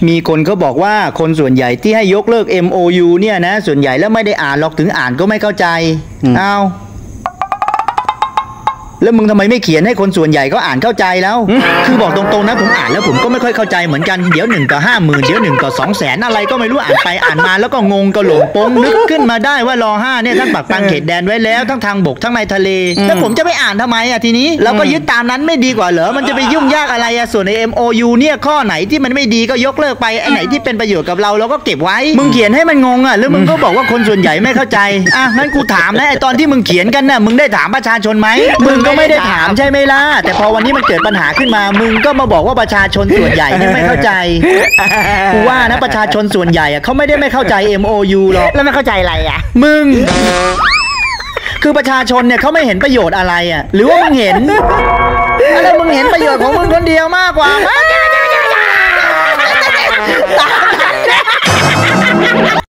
มีคนเขาบอกว่าคนส่วนใหญ่ที่ให้ยกเลิก MOU เนี่ยนะส่วนใหญ่แล้วไม่ได้อ่านหรอกถึงอ่านก็ไม่เข้าใจเอาแล้วมึงทำไมไม่เขียนให้คนส่วนใหญ่ก็อ่านเข้าใจแล้วคือบอกตรงๆนะผมอ่านแล้วผมก็ไม่ค่อยเข้าใจเหมือนกันเดี๋ยว1 ต่อ 50,000เดี๋ยว1 ต่อ 200,000อะไรก็ไม่รู้อ่านไปอ่านมาแล้วก็งงกระโหลกโป้งนึกขึ้นมาได้ว่าร5เนี่ยทั้งปักปังเขตแดนไว้แล้วทั้งทางบกทั้งในทะเลแล้วผมจะไปอ่านทำไมอ่ะทีนี้เราก็ยึดตามนั้นไม่ดีกว่าเหรอมันจะไปยุ่งยากอะไรอ่ะส่วนใน MOU เนี่ยข้อไหนที่มันไม่ดีก็ยกเลิกไปไอ้ไหนที่เป็นประโยชน์กับเราก็เก็บไว้มึงเขียนให้มันงงอ่ะแล้วมึงก็บอกว่าคนส่วนใหญ่ไม่เข้าใจอ่ะงั้นกูถามนะไอ้ตอนที่มึงเขียนกันน่ะมึงได้ถามประชาชนไหมมึงก็ไม่ได้ถามใช่ไหมล่ะแต่พอวันนี้มันเกิดปัญหาขึ้นมามึงก็มาบอกว่าประชาชนส่วนใหญ่เนี่ยไม่เข้าใจกูว่านะประชาชนส่วนใหญ่อะเขาไม่ได้ไม่เข้าใจ MOU หรอกแล้วไม่เข้าใจอะไรอ่ะมึงคือประชาชนเนี่ยเขาไม่เห็นประโยชน์อะไรอ่ะหรือว่ามึงเห็นอะไรมึงเห็นประโยชน์ของมึงคนเดียวมากกว่า